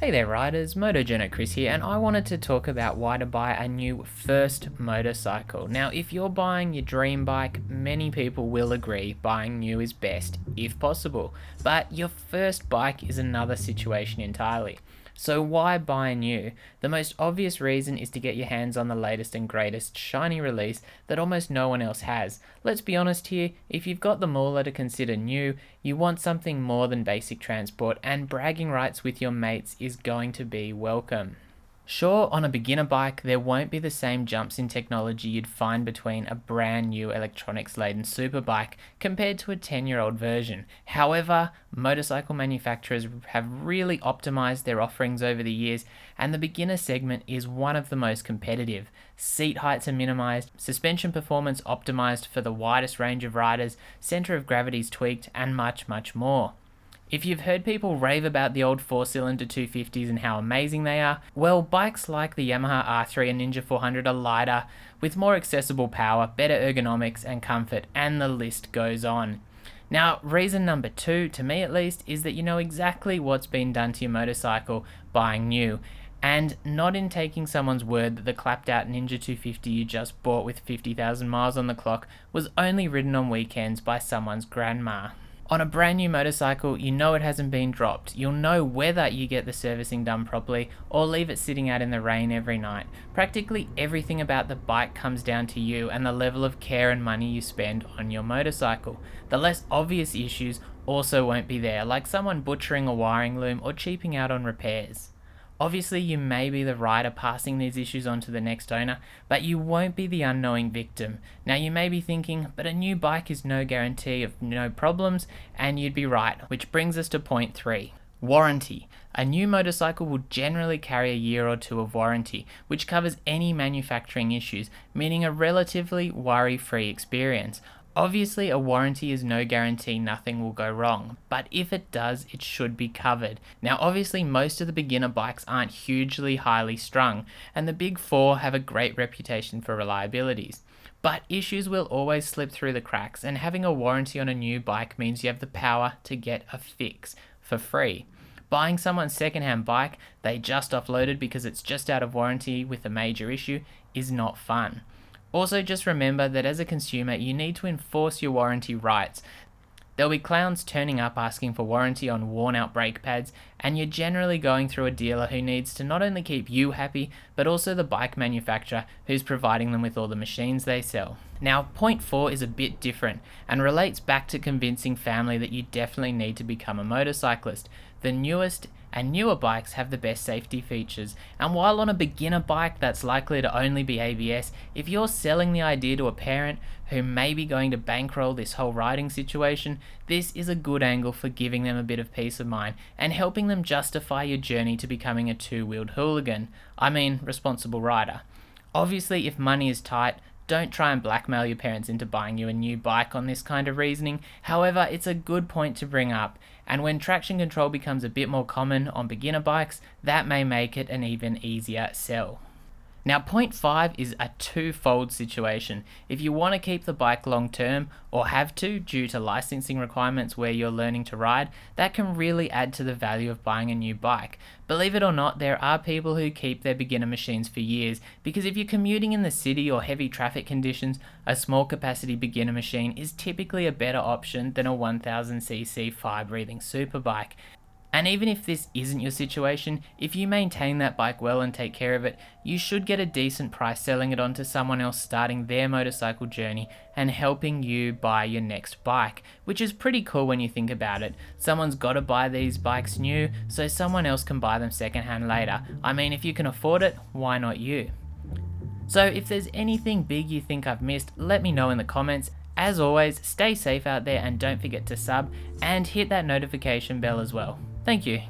Hey there riders, MotoJourno Chris here, and I wanted to talk about why to buy a new first motorcycle. Now, if you're buying your dream bike, many people will agree buying new is best, if possible. But your first bike is another situation entirely. So why buy new? The most obvious reason is to get your hands on the latest and greatest shiny release that almost no one else has. Let's be honest here, if you've got the mauler to consider new, you want something more than basic transport, and bragging rights with your mates is going to be welcome. Sure, on a beginner bike, there won't be the same jumps in technology you'd find between a brand new electronics-laden superbike compared to a 10-year-old version. However, motorcycle manufacturers have really optimized their offerings over the years, and the beginner segment is one of the most competitive. Seat heights are minimized, suspension performance optimized for the widest range of riders, center of gravity is tweaked, and much, much more. If you've heard people rave about the old 4-cylinder 250s and how amazing they are, well, bikes like the Yamaha R3 and Ninja 400 are lighter, with more accessible power, better ergonomics and comfort, and the list goes on. Now, reason number 2, to me at least, is that you know exactly what's been done to your motorcycle buying new, and not in taking someone's word that the clapped out Ninja 250 you just bought with 50,000 miles on the clock was only ridden on weekends by someone's grandma. On a brand new motorcycle, you know it hasn't been dropped. You'll know whether you get the servicing done properly or leave it sitting out in the rain every night. Practically everything about the bike comes down to you and the level of care and money you spend on your motorcycle. The less obvious issues also won't be there, like someone butchering a wiring loom or cheaping out on repairs. Obviously, you may be the rider passing these issues on to the next owner, but you won't be the unknowing victim. Now, you may be thinking, but a new bike is no guarantee of no problems, and you'd be right, which brings us to point 3. Warranty. A new motorcycle will generally carry a year or two of warranty, which covers any manufacturing issues, meaning a relatively worry-free experience. Obviously, a warranty is no guarantee nothing will go wrong, but if it does, it should be covered. Now, obviously, most of the beginner bikes aren't hugely highly strung, and the big 4 have a great reputation for reliabilities. But issues will always slip through the cracks, and having a warranty on a new bike means you have the power to get a fix for free. Buying someone's secondhand bike they just offloaded because it's just out of warranty with a major issue is not fun. Also, just remember that as a consumer, you need to enforce your warranty rights. There'll be clowns turning up asking for warranty on worn-out brake pads, and you're generally going through a dealer who needs to not only keep you happy, but also the bike manufacturer who's providing them with all the machines they sell. Now, point 4 is a bit different, and relates back to convincing family that you definitely need to become a motorcyclist. The newest and newer bikes have the best safety features, and while on a beginner bike that's likely to only be ABS, if you're selling the idea to a parent who may be going to bankroll this whole riding situation, this is a good angle for giving them a bit of peace of mind and helping them justify your journey to becoming a two-wheeled hooligan. I mean, responsible rider. Obviously, if money is tight, don't try and blackmail your parents into buying you a new bike on this kind of reasoning. However, it's a good point to bring up, and when traction control becomes a bit more common on beginner bikes, that may make it an even easier sell. Now, point 5 is a twofold situation. If you want to keep the bike long term, or have to due to licensing requirements where you're learning to ride, that can really add to the value of buying a new bike. Believe it or not, there are people who keep their beginner machines for years, because if you're commuting in the city or heavy traffic conditions, a small capacity beginner machine is typically a better option than a 1000cc fire-breathing superbike. And even if this isn't your situation, if you maintain that bike well and take care of it, you should get a decent price selling it on to someone else starting their motorcycle journey and helping you buy your next bike, which is pretty cool when you think about it. Someone's got to buy these bikes new, so someone else can buy them secondhand later. I mean, if you can afford it, why not you? So if there's anything big you think I've missed, let me know in the comments. As always, stay safe out there and don't forget to sub and hit that notification bell as well. Thank you.